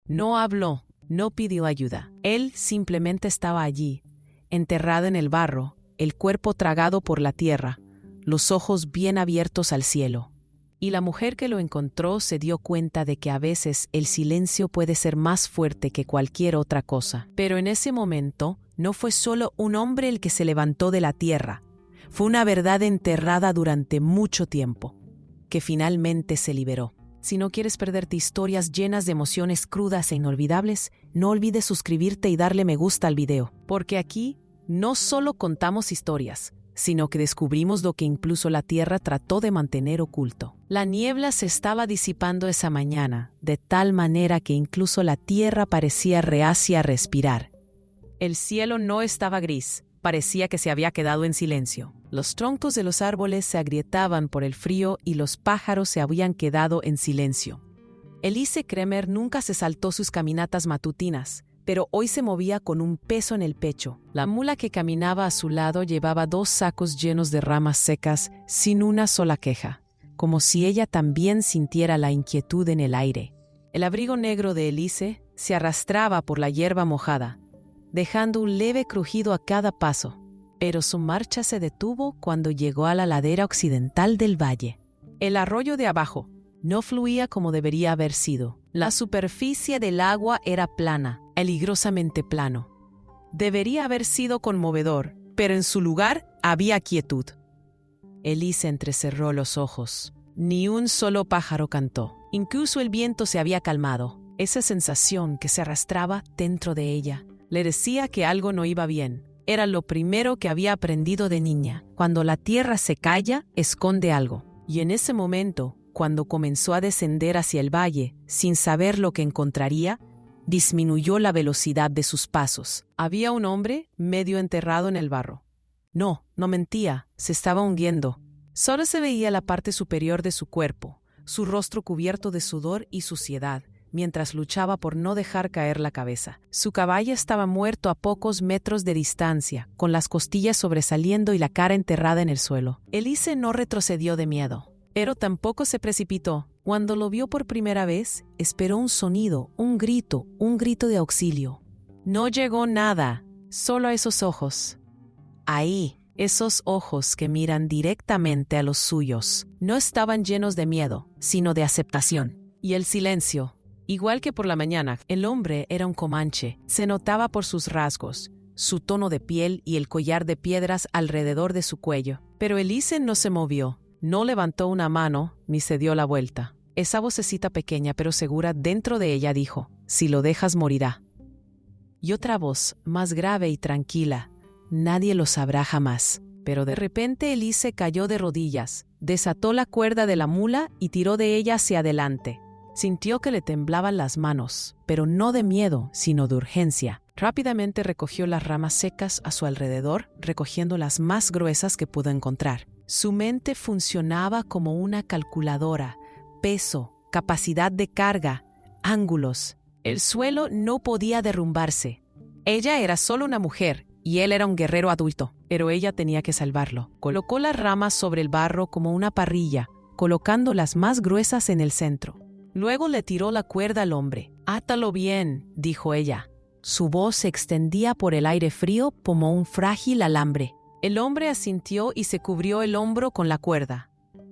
No habló, no pidió ayuda. Él simplemente estaba allí, enterrado en el barro, el cuerpo tragado por la tierra, los ojos bien abiertos al cielo. Y la mujer que lo encontró se dio cuenta de que a veces el silencio puede ser más fuerte que cualquier otra cosa. Pero en ese momento no fue solo un hombre el que se levantó de la tierra. Fue una verdad enterrada durante mucho tiempo, que finalmente se liberó. Si no quieres perderte historias llenas de emociones crudas e inolvidables, no olvides suscribirte y darle me gusta al video, porque aquí no solo contamos historias, sino que descubrimos lo que incluso la Tierra trató de mantener oculto. La niebla se estaba disipando esa mañana, de tal manera que incluso la Tierra parecía reacia a respirar. El cielo no estaba gris, parecía que se había quedado en silencio. Los troncos de los árboles se agrietaban por el frío y los pájaros se habían quedado en silencio. Elise Kremer nunca se saltó sus caminatas matutinas, pero hoy se movía con un peso en el pecho. La mula que caminaba a su lado llevaba 2 sacos llenos de ramas secas, sin una sola queja, como si ella también sintiera la inquietud en el aire. El abrigo negro de Elise se arrastraba por la hierba mojada, dejando un leve crujido a cada paso, pero su marcha se detuvo cuando llegó a la ladera occidental del valle. El arroyo de abajo no fluía como debería haber sido. La superficie del agua era plana, peligrosamente plano. Debería haber sido conmovedor, pero en su lugar había quietud. Elise entrecerró los ojos. Ni un solo pájaro cantó. Incluso el viento se había calmado. Esa sensación que se arrastraba dentro de ella le decía que algo no iba bien. Era lo primero que había aprendido de niña. Cuando la tierra se calla, esconde algo. Y en ese momento, cuando comenzó a descender hacia el valle, sin saber lo que encontraría, disminuyó la velocidad de sus pasos. Había un hombre medio enterrado en el barro. No mentía, se estaba hundiendo. Solo se veía la parte superior de su cuerpo, su rostro cubierto de sudor y suciedad, mientras luchaba por no dejar caer la cabeza. Su caballo estaba muerto a pocos metros de distancia, con las costillas sobresaliendo y la cara enterrada en el suelo. Elise no retrocedió de miedo, pero tampoco se precipitó. Cuando lo vio por primera vez, esperó un sonido, un grito de auxilio. No llegó nada, solo esos ojos. Ahí, esos ojos que miran directamente a los suyos, no estaban llenos de miedo, sino de aceptación. Y el silencio. Igual que por la mañana, el hombre era un comanche. Se notaba por sus rasgos, su tono de piel y el collar de piedras alrededor de su cuello. Pero Elise no se movió, no levantó una mano ni se dio la vuelta. Esa vocecita pequeña pero segura dentro de ella dijo: «Si lo dejas morirá». Y otra voz, más grave y tranquila: «Nadie lo sabrá jamás». Pero de repente Elise cayó de rodillas, desató la cuerda de la mula y tiró de ella hacia adelante. Sintió que le temblaban las manos, pero no de miedo, sino de urgencia. Rápidamente recogió las ramas secas a su alrededor, recogiendo las más gruesas que pudo encontrar. Su mente funcionaba como una calculadora: peso, capacidad de carga, ángulos. El suelo no podía derrumbarse. Ella era solo una mujer y él era un guerrero adulto, pero ella tenía que salvarlo. Colocó las ramas sobre el barro como una parrilla, colocando las más gruesas en el centro. Luego le tiró la cuerda al hombre. «Átalo bien», dijo ella. Su voz se extendía por el aire frío como un frágil alambre. El hombre asintió y se cubrió el hombro con la cuerda.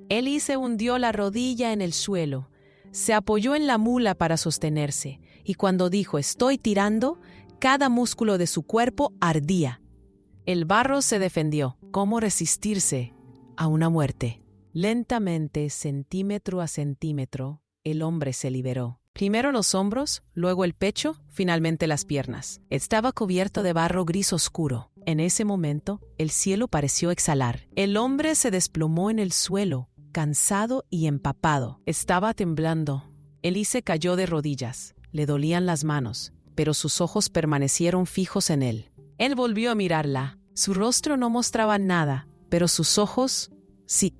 Elise hundió la rodilla en el suelo, se apoyó en la mula para sostenerse, y cuando dijo «estoy tirando», cada músculo de su cuerpo ardía. El barro se defendió. ¿Cómo resistirse a una muerte? Lentamente, centímetro a centímetro, el hombre se liberó. Primero los hombros, luego el pecho, finalmente las piernas. Estaba cubierto de barro gris oscuro. En ese momento, el cielo pareció exhalar. El hombre se desplomó en el suelo, cansado y empapado. Estaba temblando. Elise cayó de rodillas. Le dolían las manos, pero sus ojos permanecieron fijos en él. Él volvió a mirarla. Su rostro no mostraba nada, pero sus ojos, sí,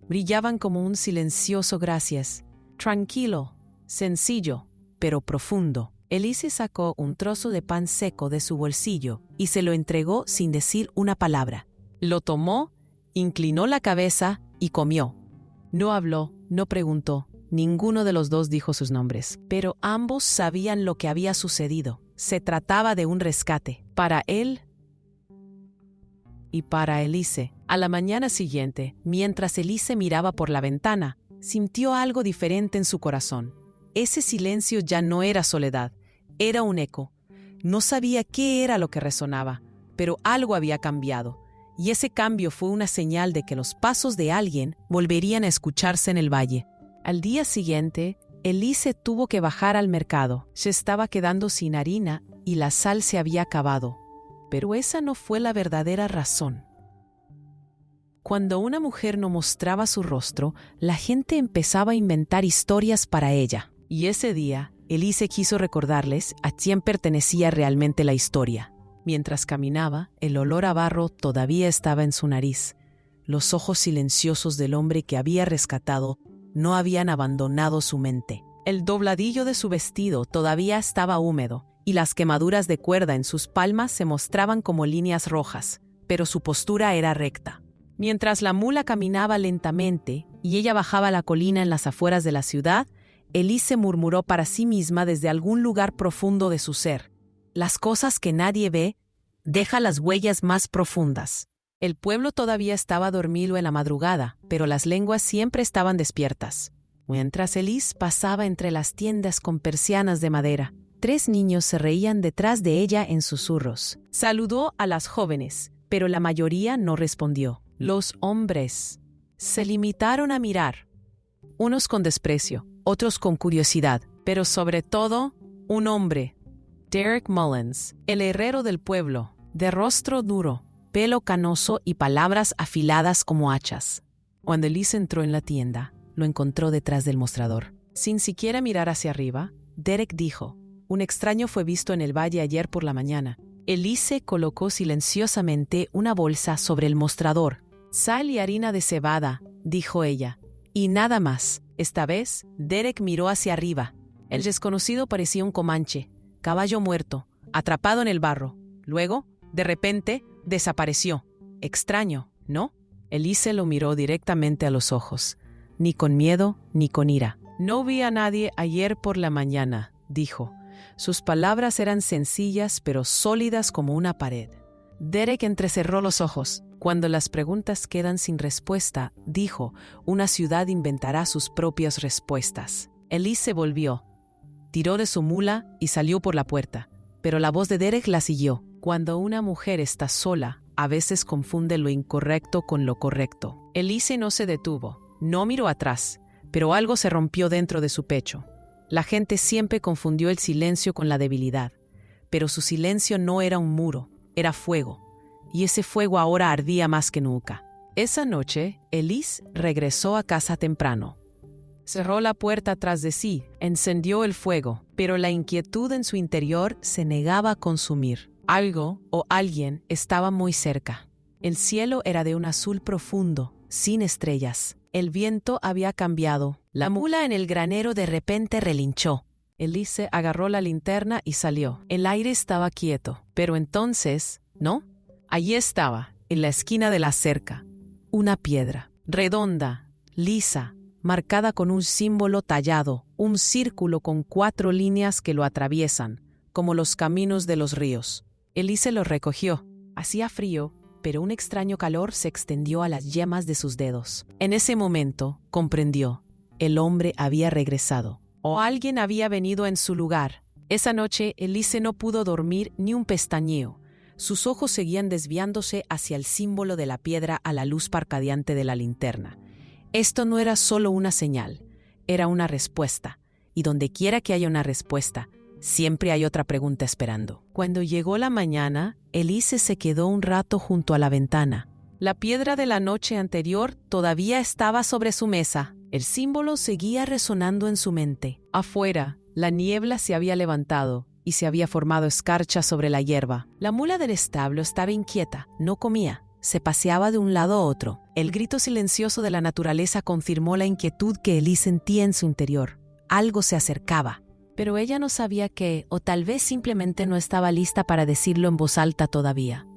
brillaban como un silencioso gracias. Tranquilo, sencillo, pero profundo. Elise sacó un trozo de pan seco de su bolsillo y se lo entregó sin decir una palabra. Lo tomó, inclinó la cabeza y comió. No habló, no preguntó, Ninguno de los dos dijo sus nombres, pero ambos sabían lo que había sucedido. Se trataba de un rescate, para él y para Elise. A la mañana siguiente, mientras Elise miraba por la ventana, sintió algo diferente en su corazón. Ese silencio ya no era soledad, era un eco. No sabía qué era lo que resonaba, pero algo había cambiado, y ese cambio fue una señal de que los pasos de alguien volverían a escucharse en el valle. Al día siguiente, Elise tuvo que bajar al mercado. Se estaba quedando sin harina y la sal se había acabado. Pero esa no fue la verdadera razón. Cuando una mujer no mostraba su rostro, la gente empezaba a inventar historias para ella. Y ese día, Elise quiso recordarles a quién pertenecía realmente la historia. Mientras caminaba, el olor a barro todavía estaba en su nariz. Los ojos silenciosos del hombre que había rescatado no habían abandonado su mente. El dobladillo de su vestido todavía estaba húmedo, y las quemaduras de cuerda en sus palmas se mostraban como líneas rojas, pero su postura era recta. Mientras la mula caminaba lentamente y ella bajaba la colina en las afueras de la ciudad, Elise murmuró para sí misma desde algún lugar profundo de su ser: las cosas que nadie ve dejan las huellas más profundas. El pueblo todavía estaba dormido en la madrugada, pero las lenguas siempre estaban despiertas. Mientras Elise pasaba entre las tiendas con persianas de madera, 3 niños se reían detrás de ella en susurros. Saludó a las jóvenes, pero la mayoría no respondió. Los hombres se limitaron a mirar, unos con desprecio, otros con curiosidad, pero sobre todo, un hombre, Derek Mullins, el herrero del pueblo, de rostro duro, pelo canoso y palabras afiladas como hachas. Cuando Elise entró en la tienda, lo encontró detrás del mostrador. Sin siquiera mirar hacia arriba, Derek dijo: un extraño fue visto en el valle ayer por la mañana. Elise colocó silenciosamente una bolsa sobre el mostrador. Sal y harina de cebada, dijo ella. Y nada más. Esta vez, Derek miró hacia arriba. El desconocido parecía un comanche, caballo muerto, atrapado en el barro. Luego, de repente, desapareció. Extraño, ¿no? Elise lo miró directamente a los ojos, ni con miedo ni con ira. No vi a nadie ayer por la mañana, dijo. Sus palabras eran sencillas pero sólidas como una pared. Derek entrecerró los ojos. Cuando las preguntas quedan sin respuesta, dijo, una ciudad inventará sus propias respuestas. Elise volvió, tiró de su mula y salió por la puerta, pero la voz de Derek la siguió. Cuando una mujer está sola, a veces confunde lo incorrecto con lo correcto. Elise no se detuvo, no miró atrás, pero algo se rompió dentro de su pecho. La gente siempre confundió el silencio con la debilidad, pero su silencio no era un muro, era fuego, y ese fuego ahora ardía más que nunca. Esa noche, Elise regresó a casa temprano. Cerró la puerta tras de sí, encendió el fuego, pero la inquietud en su interior se negaba a consumir. Algo o alguien estaba muy cerca. El cielo era de un azul profundo, sin estrellas. El viento había cambiado. La mula en el granero de repente relinchó. Elise agarró la linterna y salió. El aire estaba quieto, pero entonces, ¿no? Allí estaba, en la esquina de la cerca, una piedra, redonda, lisa, marcada con un símbolo tallado, un círculo con 4 líneas que lo atraviesan, como los caminos de los ríos. Elise lo recogió. Hacía frío, pero un extraño calor se extendió a las yemas de sus dedos. En ese momento, comprendió. El hombre había regresado, o alguien había venido en su lugar. Esa noche, Elise no pudo dormir ni un pestañeo. Sus ojos seguían desviándose hacia el símbolo de la piedra a la luz parpadeante de la linterna. Esto no era solo una señal, era una respuesta. Y donde quiera que haya una respuesta, siempre hay otra pregunta esperando. Cuando llegó la mañana, Elise se quedó un rato junto a la ventana. La piedra de la noche anterior todavía estaba sobre su mesa. El símbolo seguía resonando en su mente. Afuera, la niebla se había levantado y se había formado escarcha sobre la hierba. La mula del establo estaba inquieta, no comía, se paseaba de un lado a otro. El grito silencioso de la naturaleza confirmó la inquietud que Elise sentía en su interior. Algo se acercaba, pero ella no sabía qué, o tal vez simplemente no estaba lista para decirlo en voz alta todavía.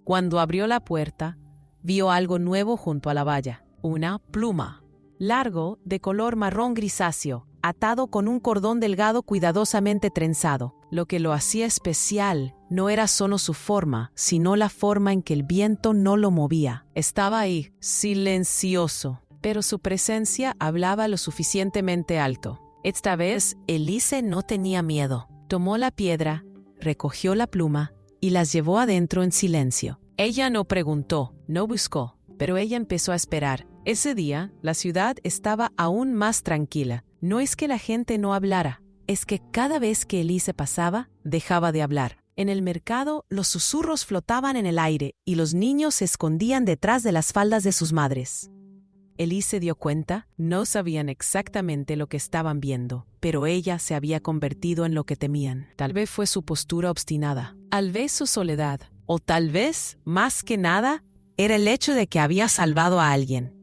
Cuando abrió la puerta, vio algo nuevo junto a la valla, una pluma. largo, de color marrón grisáceo, atado con un cordón delgado cuidadosamente trenzado. Lo que lo hacía especial no era solo su forma, sino la forma en que el viento no lo movía. Estaba ahí, silencioso, pero su presencia hablaba lo suficientemente alto. Esta vez, Elise no tenía miedo. Tomó la piedra, recogió la pluma y las llevó adentro en silencio. Ella no preguntó, no buscó, pero ella empezó a esperar. Ese día, la ciudad estaba aún más tranquila. No es que la gente no hablara, es que cada vez que Elise pasaba, dejaba de hablar. En el mercado, los susurros flotaban en el aire y los niños se escondían detrás de las faldas de sus madres. Elise se dio cuenta, no sabían exactamente lo que estaban viendo, pero ella se había convertido en lo que temían. Tal vez fue su postura obstinada, tal vez su soledad, o tal vez, más que nada, era el hecho de que había salvado a alguien.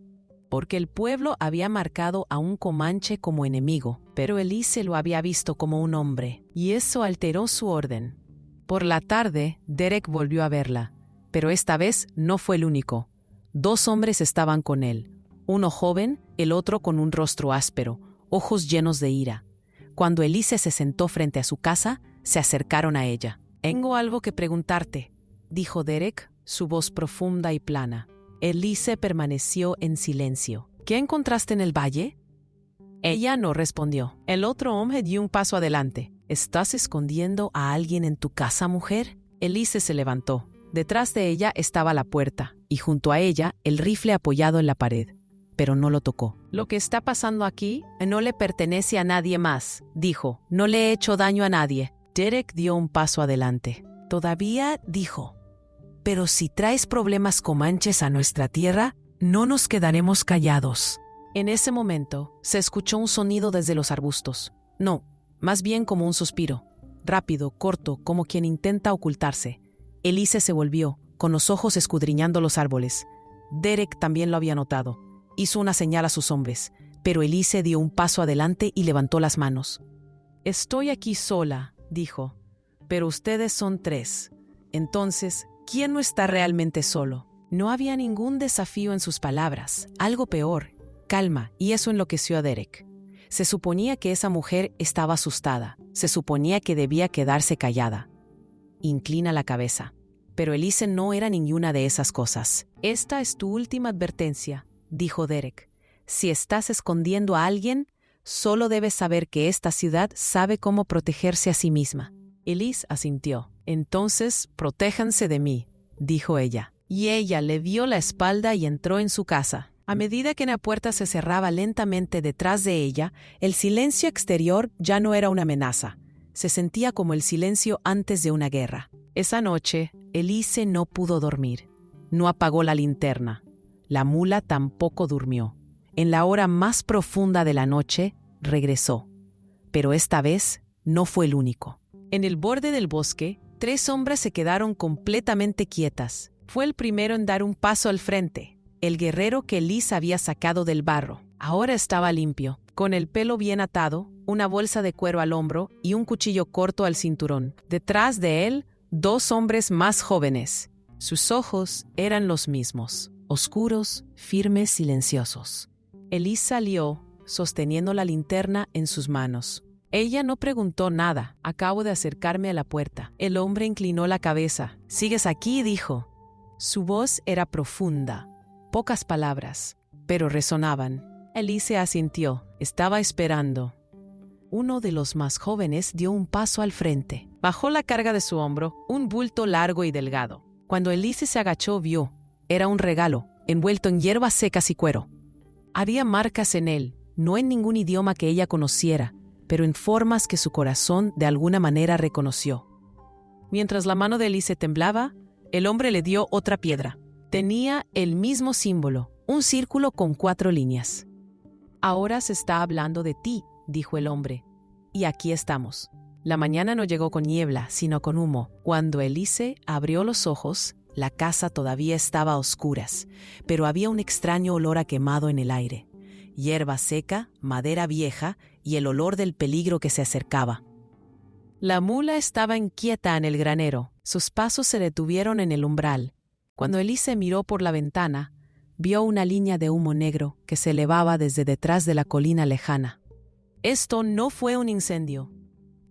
Porque el pueblo había marcado a un comanche como enemigo, pero Elise lo había visto como un hombre, y eso alteró su orden. Por la tarde, Derek volvió a verla, pero esta vez no fue el único. 2 hombres estaban con él, uno joven, el otro con un rostro áspero, ojos llenos de ira. Cuando Elise se sentó frente a su casa, se acercaron a ella. «Tengo algo que preguntarte», dijo Derek, su voz profunda y plana. Elise permaneció en silencio. «¿Qué encontraste en el valle?» Ella no respondió. El otro hombre dio un paso adelante. «¿Estás escondiendo a alguien en tu casa, mujer?» Elise se levantó. Detrás de ella estaba la puerta, y junto a ella el rifle apoyado en la pared. Pero no lo tocó. «Lo que está pasando aquí no le pertenece a nadie más», dijo. «No le he hecho daño a nadie». Derek dio un paso adelante. «Todavía», dijo. «Pero si traes problemas comanches a nuestra tierra, no nos quedaremos callados». En ese momento, se escuchó un sonido desde los arbustos. No, más bien como un suspiro. Rápido, corto, como quien intenta ocultarse. Elise se volvió, con los ojos escudriñando los árboles. Derek también lo había notado. Hizo una señal a sus hombres, pero Elise dio un paso adelante y levantó las manos. «Estoy aquí sola», dijo, «pero ustedes son 3. Entonces, ¿quién no está realmente solo?» No había ningún desafío en sus palabras, algo peor, calma, y eso enloqueció a Derek. Se suponía que esa mujer estaba asustada, se suponía que debía quedarse callada. «Inclina la cabeza». Pero Elise no era ninguna de esas cosas. «Esta es tu última advertencia», dijo Derek. «Si estás escondiendo a alguien, solo debes saber que esta ciudad sabe cómo protegerse a sí misma». Elise asintió. «Entonces, protéjanse de mí», dijo ella. Y ella le dio la espalda y entró en su casa. A medida que la puerta se cerraba lentamente detrás de ella, el silencio exterior ya no era una amenaza. Se sentía como el silencio antes de una guerra. Esa noche, Elise no pudo dormir. No apagó la linterna. La mula tampoco durmió. En la hora más profunda de la noche, regresó. Pero esta vez no fue el único. En el borde del bosque, 3 hombres se quedaron completamente quietas. Fue el primero en dar un paso al frente, el guerrero que Elise había sacado del barro. Ahora estaba limpio, con el pelo bien atado, una bolsa de cuero al hombro y un cuchillo corto al cinturón. Detrás de él, 2 hombres más jóvenes. Sus ojos eran los mismos, oscuros, firmes, silenciosos. Elise salió, sosteniendo la linterna en sus manos. Ella no preguntó nada. «Acabo de acercarme a la puerta». El hombre inclinó la cabeza. «¿Sigues aquí?», dijo. Su voz era profunda. Pocas palabras, pero resonaban. Elise asintió. Estaba esperando. Uno de los más jóvenes dio un paso al frente. Bajó la carga de su hombro, un bulto largo y delgado. Cuando Elise se agachó, vio. Era un regalo, envuelto en hierbas secas y cuero. Había marcas en él, no en ningún idioma que ella conociera, pero en formas que su corazón de alguna manera reconoció. Mientras la mano de Elise temblaba, el hombre le dio otra piedra. Tenía el mismo símbolo, un círculo con 4 líneas. «Ahora se está hablando de ti», dijo el hombre. «Y aquí estamos». La mañana no llegó con niebla, sino con humo. Cuando Elise abrió los ojos, la casa todavía estaba a oscuras, pero había un extraño olor a quemado en el aire. Hierba seca, madera vieja y el olor del peligro que se acercaba. La mula estaba inquieta en el granero. Sus pasos se detuvieron en el umbral. Cuando Elise miró por la ventana, vio una línea de humo negro que se elevaba desde detrás de la colina lejana. Esto no fue un incendio.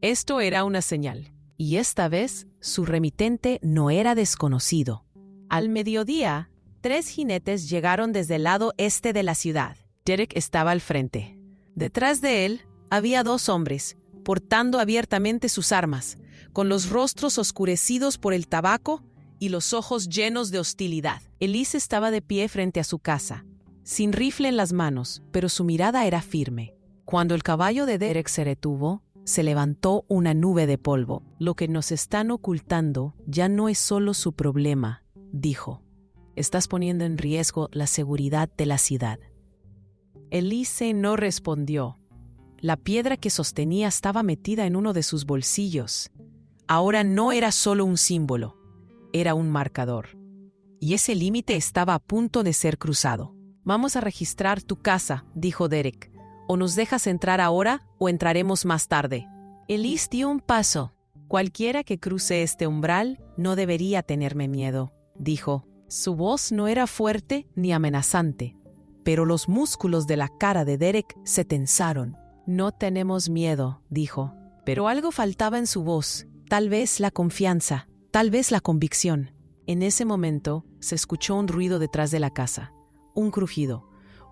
Esto era una señal. Y esta vez, su remitente no era desconocido. Al mediodía, 3 jinetes llegaron desde el lado este de la ciudad. Derek estaba al frente. Detrás de él había 2 hombres, portando abiertamente sus armas, con los rostros oscurecidos por el tabaco y los ojos llenos de hostilidad. Elise estaba de pie frente a su casa, sin rifle en las manos, pero su mirada era firme. Cuando el caballo de Derek se detuvo, se levantó una nube de polvo. Lo que nos están ocultando ya no es solo su problema, dijo. Estás poniendo en riesgo la seguridad de la ciudad. Elise no respondió. La piedra que sostenía estaba metida en uno de sus bolsillos. Ahora no era solo un símbolo, era un marcador. Y ese límite estaba a punto de ser cruzado. Vamos a registrar tu casa, dijo Derek. O nos dejas entrar ahora o entraremos más tarde. Elise dio un paso. Cualquiera que cruce este umbral no debería tenerme miedo, dijo. Su voz no era fuerte ni amenazante, pero los músculos de la cara de Derek se tensaron. No tenemos miedo, dijo. Pero algo faltaba en su voz, tal vez la confianza, tal vez la convicción. En ese momento se escuchó un ruido detrás de la casa, un crujido.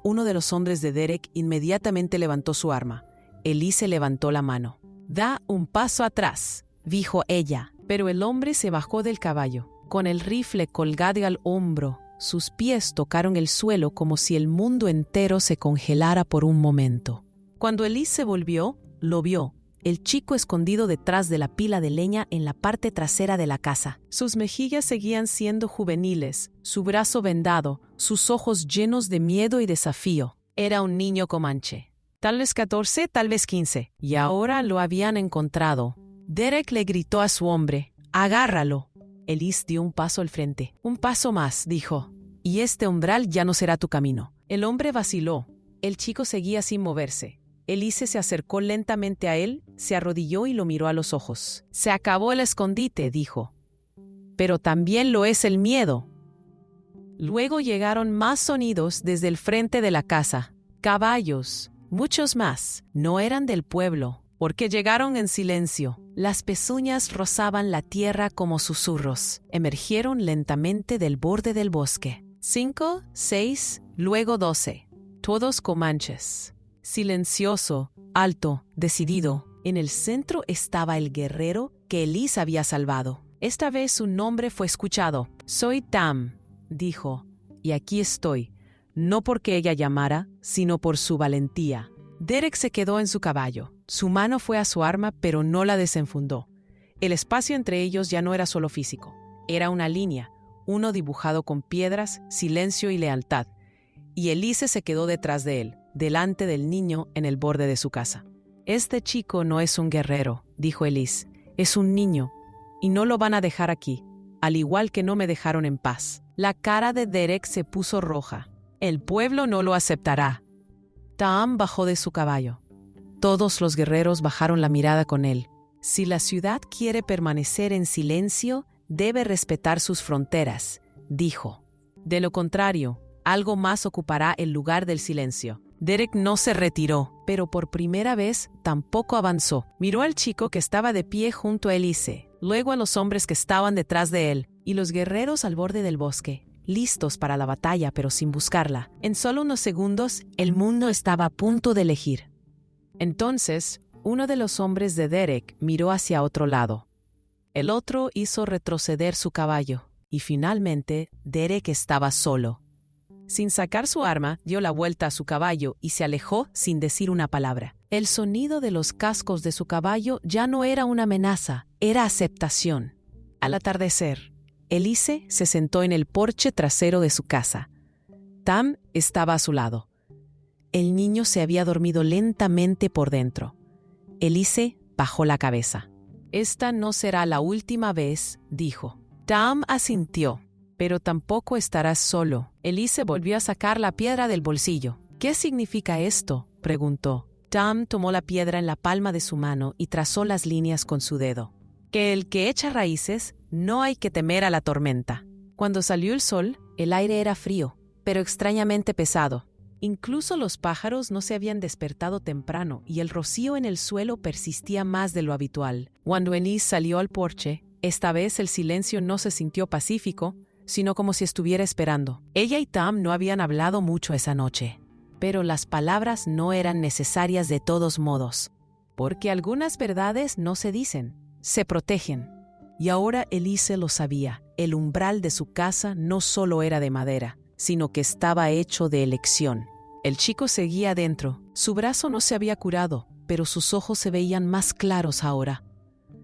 Uno de los hombres de Derek inmediatamente levantó su arma. Elise levantó la mano. Da un paso atrás, dijo ella. Pero el hombre se bajó del caballo. Con el rifle colgado al hombro, sus pies tocaron el suelo como si el mundo entero se congelara por un momento. Cuando Elise se volvió, lo vio. El chico escondido detrás de la pila de leña en la parte trasera de la casa. Sus mejillas seguían siendo juveniles, su brazo vendado, sus ojos llenos de miedo y desafío. Era un niño comanche. Tal vez 14, tal vez 15. Y ahora lo habían encontrado. Derek le gritó a su hombre, «¡Agárralo!». Elise dio un paso al frente. «Un paso más», dijo. «Y este umbral ya no será tu camino». El hombre vaciló. El chico seguía sin moverse. Elise se acercó lentamente a él, se arrodilló y lo miró a los ojos. «Se acabó el escondite», dijo. «Pero también lo es el miedo». Luego llegaron más sonidos desde el frente de la casa. Caballos, muchos más. No eran del pueblo, porque llegaron en silencio. Las pezuñas rozaban la tierra como susurros. Emergieron lentamente del borde del bosque. 5, 6, luego 12. Todos comanches. Silencioso, alto, decidido. En el centro estaba el guerrero que Elise había salvado. Esta vez su nombre fue escuchado. «Soy Tam», dijo, «y aquí estoy, no porque ella llamara, sino por su valentía». Derek se quedó en su caballo. Su mano fue a su arma, pero no la desenfundó. El espacio entre ellos ya no era solo físico. Era una línea, uno dibujado con piedras, silencio y lealtad. Y Elise se quedó detrás de él, delante del niño en el borde de su casa. «Este chico no es un guerrero», dijo Elise. «Es un niño, y no lo van a dejar aquí, al igual que no me dejaron en paz». La cara de Derek se puso roja. «El pueblo no lo aceptará». Tam bajó de su caballo. Todos los guerreros bajaron la mirada con él. Si la ciudad quiere permanecer en silencio, debe respetar sus fronteras, dijo. De lo contrario, algo más ocupará el lugar del silencio. Derek no se retiró, pero por primera vez tampoco avanzó. Miró al chico que estaba de pie junto a Elise, luego a los hombres que estaban detrás de él, y los guerreros al borde del bosque, listos para la batalla pero sin buscarla. En solo unos segundos, el mundo estaba a punto de elegir. Entonces, uno de los hombres de Derek miró hacia otro lado. El otro hizo retroceder su caballo, y finalmente Derek estaba solo. Sin sacar su arma, dio la vuelta a su caballo y se alejó sin decir una palabra. El sonido de los cascos de su caballo ya no era una amenaza, era aceptación. Al atardecer, Elise se sentó en el porche trasero de su casa. Tam estaba a su lado. El niño se había dormido lentamente por dentro. Elise bajó la cabeza. «Esta no será la última vez», dijo. Tam asintió. «Pero tampoco estarás solo». Elise volvió a sacar la piedra del bolsillo. «¿Qué significa esto?», preguntó. Tam tomó la piedra en la palma de su mano y trazó las líneas con su dedo. «Que el que echa raíces, no hay que temer a la tormenta». Cuando salió el sol, el aire era frío. pero extrañamente pesado. Incluso los pájaros no se habían despertado temprano y el rocío en el suelo persistía más de lo habitual. Cuando Elise salió al porche, esta vez el silencio no se sintió pacífico, sino como si estuviera esperando. Ella y Tom no habían hablado mucho esa noche, pero las palabras no eran necesarias de todos modos, porque algunas verdades no se dicen, se protegen. Y ahora Elise lo sabía, el umbral de su casa no solo era de madera, sino que estaba hecho de elección. El chico seguía adentro, su brazo no se había curado, pero sus ojos se veían más claros ahora.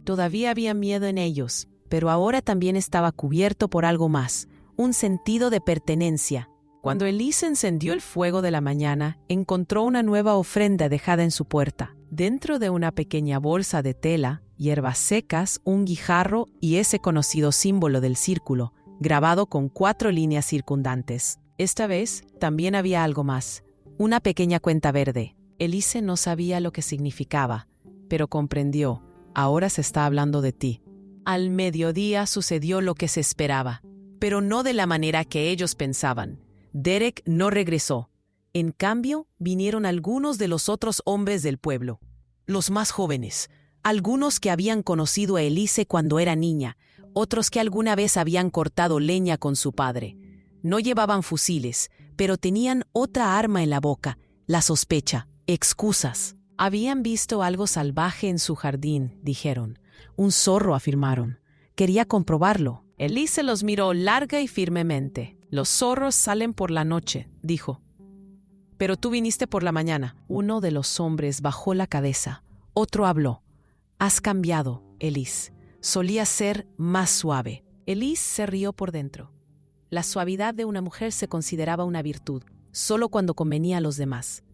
Todavía había miedo en ellos, pero ahora también estaba cubierto por algo más, un sentido de pertenencia. Cuando Elise encendió el fuego de la mañana, encontró una nueva ofrenda dejada en su puerta. Dentro de una pequeña bolsa de tela, hierbas secas, un guijarro y ese conocido símbolo del círculo, grabado con 4 líneas circundantes. Esta vez también había algo más, una pequeña cuenta verde. Elise no sabía lo que significaba, pero comprendió. Ahora se está hablando de ti. Al mediodía sucedió lo que se esperaba, pero no de la manera que ellos pensaban. Derek no regresó. En cambio, vinieron algunos de los otros hombres del pueblo, los más jóvenes, algunos que habían conocido a Elise cuando era niña, otros que alguna vez habían cortado leña con su padre. No llevaban fusiles, pero tenían otra arma en la boca, la sospecha, excusas. Habían visto algo salvaje en su jardín, dijeron. Un zorro, afirmaron. Quería comprobarlo. Elise los miró larga y firmemente. Los zorros salen por la noche, dijo. Pero tú viniste por la mañana. Uno de los hombres bajó la cabeza. Otro habló. Has cambiado, Elise. Solías ser más suave. Elise se rió por dentro. La suavidad de una mujer se consideraba una virtud, solo cuando convenía a los demás.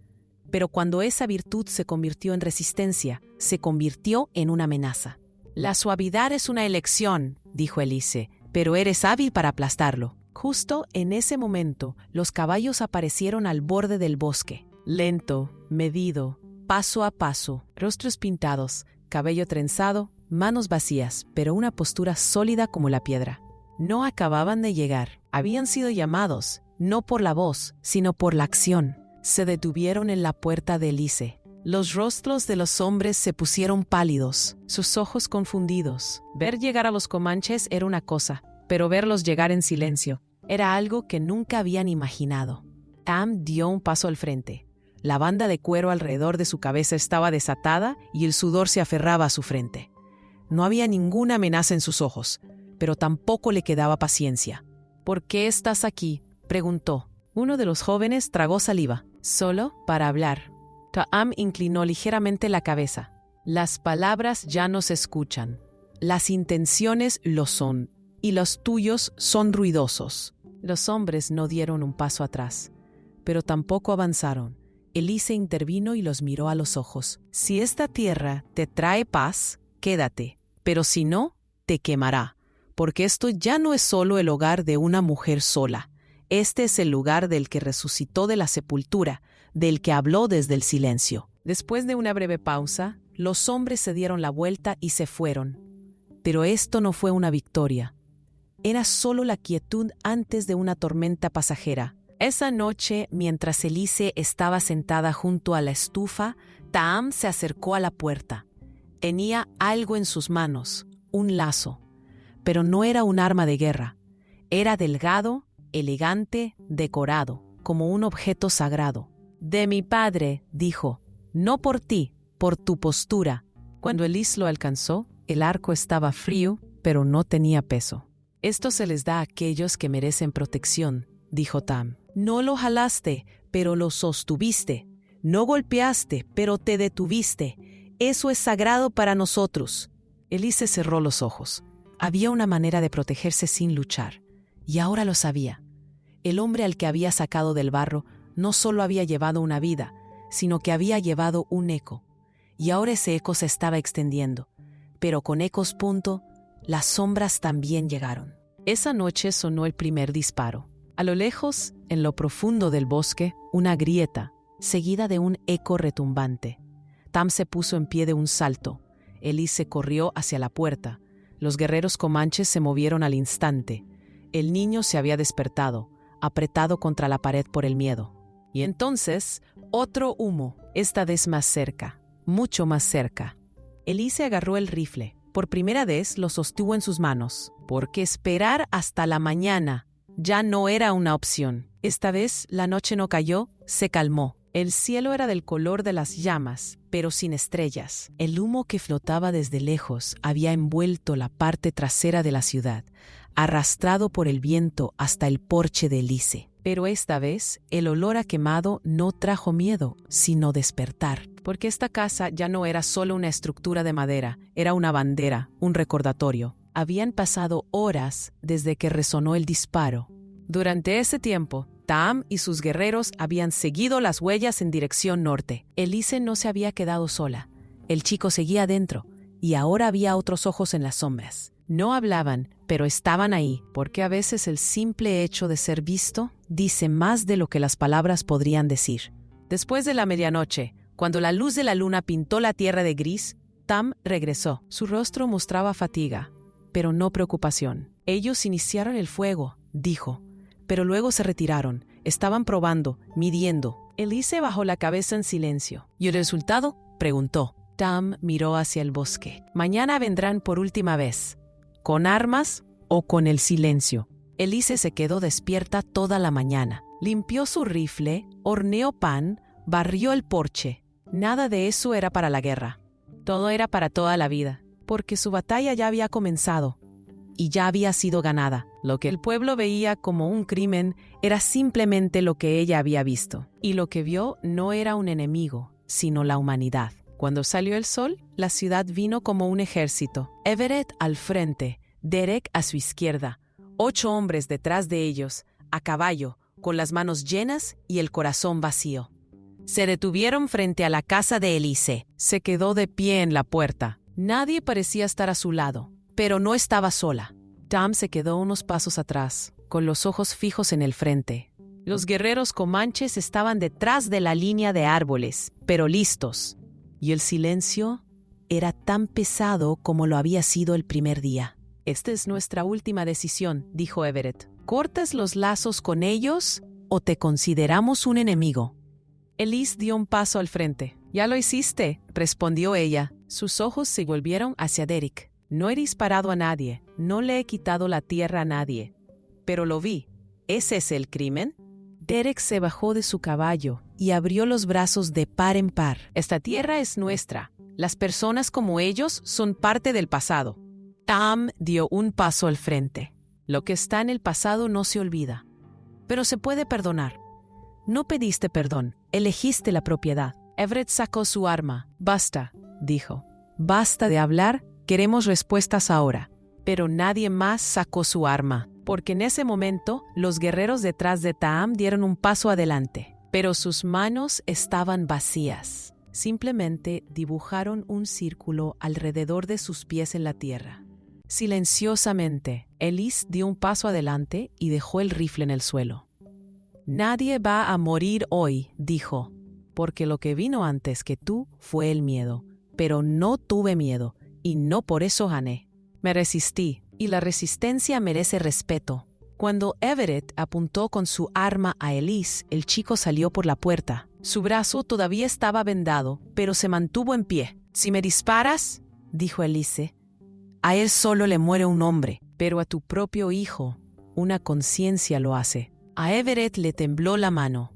Pero cuando esa virtud se convirtió en resistencia, se convirtió en una amenaza. La suavidad es una elección, dijo Elise, pero eres hábil para aplastarlo. Justo en ese momento, los caballos aparecieron al borde del bosque. Lento, medido, paso a paso, rostros pintados, cabello trenzado, manos vacías, pero una postura sólida como la piedra. No acababan de llegar, habían sido llamados, no por la voz, sino por la acción. Se detuvieron en la puerta de Elise. Los rostros de los hombres se pusieron pálidos, sus ojos confundidos. Ver llegar a los comanches era una cosa, pero verlos llegar en silencio era algo que nunca habían imaginado. Tam dio un paso al frente. La banda de cuero alrededor de su cabeza estaba desatada y el sudor se aferraba a su frente. No había ninguna amenaza en sus ojos, pero tampoco le quedaba paciencia. ¿Por qué estás aquí?, preguntó. Uno de los jóvenes tragó saliva. Solo para hablar. Tam inclinó ligeramente la cabeza. Las palabras ya no se escuchan. Las intenciones lo son, y los tuyos son ruidosos. Los hombres no dieron un paso atrás, pero tampoco avanzaron. Elise intervino y los miró a los ojos. Si esta tierra te trae paz, quédate, pero si no, te quemará, porque esto ya no es solo el hogar de una mujer sola. Este es el lugar del que resucitó de la sepultura, del que habló desde el silencio. Después de una breve pausa, los hombres se dieron la vuelta y se fueron. Pero esto no fue una victoria. Era solo la quietud antes de una tormenta pasajera. Esa noche, mientras Elise estaba sentada junto a la estufa, Tam se acercó a la puerta. Tenía algo en sus manos, un lazo, pero no era un arma de guerra. Era delgado, elegante, decorado, como un objeto sagrado. «De mi padre», dijo, «no por ti, por tu postura». Cuando Elise lo alcanzó, el arco estaba frío, pero no tenía peso. «Esto se les da a aquellos que merecen protección», dijo Tam. «No lo jalaste, pero lo sostuviste. No golpeaste, pero te detuviste. Eso es sagrado para nosotros». Elise cerró los ojos. Había una manera de protegerse sin luchar, y ahora lo sabía. El hombre al que había sacado del barro no solo había llevado una vida, sino que había llevado un eco. Y ahora ese eco se estaba extendiendo. Pero con ecos, las sombras también llegaron. Esa noche sonó el primer disparo. A lo lejos, en lo profundo del bosque, una grieta, seguida de un eco retumbante. Tam se puso en pie de un salto. Elise corrió hacia la puerta. Los guerreros comanches se movieron al instante. El niño se había despertado. apretado contra la pared por el miedo. Y entonces, otro humo, esta vez más cerca, mucho más cerca. Elise agarró el rifle. Por primera vez lo sostuvo en sus manos, porque esperar hasta la mañana ya no era una opción. Esta vez la noche no cayó, se calmó. El cielo era del color de las llamas, pero sin estrellas. El humo que flotaba desde lejos había envuelto la parte trasera de la ciudad, arrastrado por el viento hasta el porche de Elise. Pero esta vez, el olor a quemado no trajo miedo, sino despertar. Porque esta casa ya no era solo una estructura de madera, era una bandera, un recordatorio. Habían pasado horas desde que resonó el disparo. Durante ese tiempo, Taam y sus guerreros habían seguido las huellas en dirección norte. Elise no se había quedado sola. El chico seguía adentro, y ahora había otros ojos en las sombras. No hablaban, pero estaban ahí, porque a veces el simple hecho de ser visto dice más de lo que las palabras podrían decir. Después de la medianoche, cuando la luz de la luna pintó la tierra de gris, Taam regresó. Su rostro mostraba fatiga, pero no preocupación. Ellos iniciaron el fuego, dijo, pero luego se retiraron. Estaban probando, midiendo. Elise bajó la cabeza en silencio. ¿Y el resultado?, preguntó. Taam miró hacia el bosque. Mañana vendrán por última vez. ¿Con armas o con el silencio? Elise se quedó despierta toda la mañana. Limpió su rifle, horneó pan, barrió el porche. Nada de eso era para la guerra. Todo era para toda la vida, porque su batalla ya había comenzado y ya había sido ganada. Lo que el pueblo veía como un crimen era simplemente lo que ella había visto. Y lo que vio no era un enemigo, sino la humanidad. Cuando salió el sol, la ciudad vino como un ejército. Everett al frente, Derek a su izquierda, 8 hombres detrás de ellos, a caballo, con las manos llenas y el corazón vacío. Se detuvieron frente a la casa de Elise. Se quedó de pie en la puerta. Nadie parecía estar a su lado, pero no estaba sola. Taam se quedó unos pasos atrás, con los ojos fijos en el frente. Los guerreros comanches estaban detrás de la línea de árboles, pero listos. Y el silencio era tan pesado como lo había sido el primer día. «Esta es nuestra última decisión», dijo Everett. «¿Cortas los lazos con ellos o te consideramos un enemigo?» Elise dio un paso al frente. «Ya lo hiciste», respondió ella. Sus ojos se volvieron hacia Derek. «No he disparado a nadie, no le he quitado la tierra a nadie. Pero lo vi. ¿Ese es el crimen?» Derek se bajó de su caballo y abrió los brazos de par en par. «Esta tierra es nuestra. Las personas como ellos son parte del pasado». Taam dio un paso al frente. «Lo que está en el pasado no se olvida, pero se puede perdonar. No pediste perdón, elegiste la propiedad». Everett sacó su arma. «Basta», dijo. «Basta de hablar, queremos respuestas ahora». Pero nadie más sacó su arma, porque en ese momento los guerreros detrás de Taam dieron un paso adelante. Pero sus manos estaban vacías. Simplemente dibujaron un círculo alrededor de sus pies en la tierra. Silenciosamente, Elise dio un paso adelante y dejó el rifle en el suelo. «Nadie va a morir hoy», dijo, «porque lo que vino antes que tú fue el miedo. Pero no tuve miedo, y no por eso gané. Me resistí, y la resistencia merece respeto». Cuando Everett apuntó con su arma a Elise, el chico salió por la puerta. Su brazo todavía estaba vendado, pero se mantuvo en pie. «Si me disparas», dijo Elise, «a él solo le muere un hombre, pero a tu propio hijo una conciencia lo hace». A Everett le tembló la mano.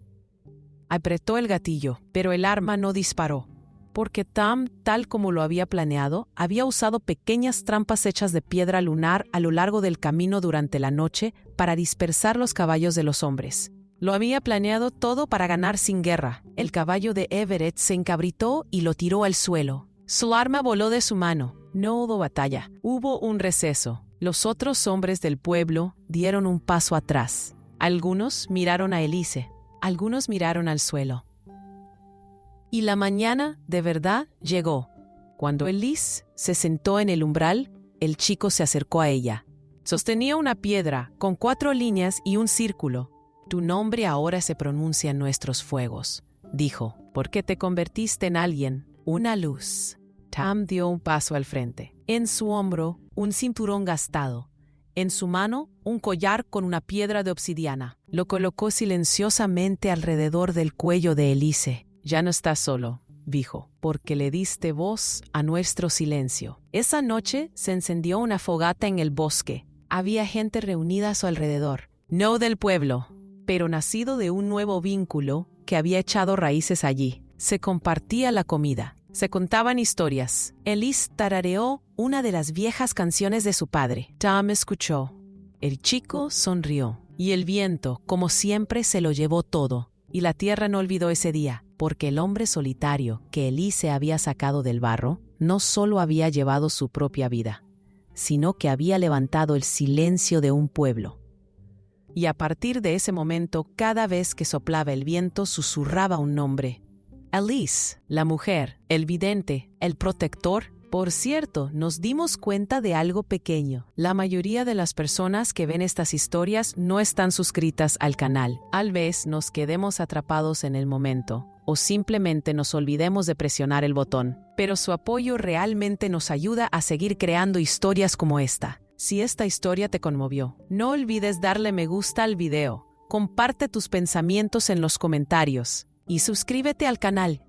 Apretó el gatillo, pero el arma no disparó, porque Taam, tal como lo había planeado, había usado pequeñas trampas hechas de piedra lunar a lo largo del camino durante la noche para dispersar los caballos de los hombres. Lo había planeado todo para ganar sin guerra. El caballo de Everett se encabritó y lo tiró al suelo. Su arma voló de su mano. No hubo batalla. Hubo un receso. Los otros hombres del pueblo dieron un paso atrás. Algunos miraron a Elise. Algunos miraron al suelo. Y la mañana, de verdad, llegó. Cuando Elise se sentó en el umbral, el chico se acercó a ella. Sostenía una piedra con 4 líneas y un círculo. «Tu nombre ahora se pronuncia en nuestros fuegos», dijo, «porque te convertiste en alguien, una luz». Taam dio un paso al frente. En su hombro, un cinturón gastado. En su mano, un collar con una piedra de obsidiana. Lo colocó silenciosamente alrededor del cuello de Elise. «Ya no estás solo», dijo, «porque le diste voz a nuestro silencio». Esa noche se encendió una fogata en el bosque. Había gente reunida a su alrededor, no del pueblo, pero nacido de un nuevo vínculo que había echado raíces allí. Se compartía la comida, se contaban historias. Elise tarareó una de las viejas canciones de su padre. Tom escuchó. El chico sonrió, y el viento, como siempre, se lo llevó todo. Y la tierra no olvidó ese día, porque el hombre solitario que Elise había sacado del barro no solo había llevado su propia vida, sino que había levantado el silencio de un pueblo. Y a partir de ese momento, cada vez que soplaba el viento, susurraba un nombre. Elise, la mujer, el vidente, el protector. Por cierto, nos dimos cuenta de algo pequeño. La mayoría de las personas que ven estas historias no están suscritas al canal. Tal vez nos quedemos atrapados en el momento, o simplemente nos olvidemos de presionar el botón. Pero su apoyo realmente nos ayuda a seguir creando historias como esta. Si esta historia te conmovió, no olvides darle me gusta al video, comparte tus pensamientos en los comentarios y suscríbete al canal.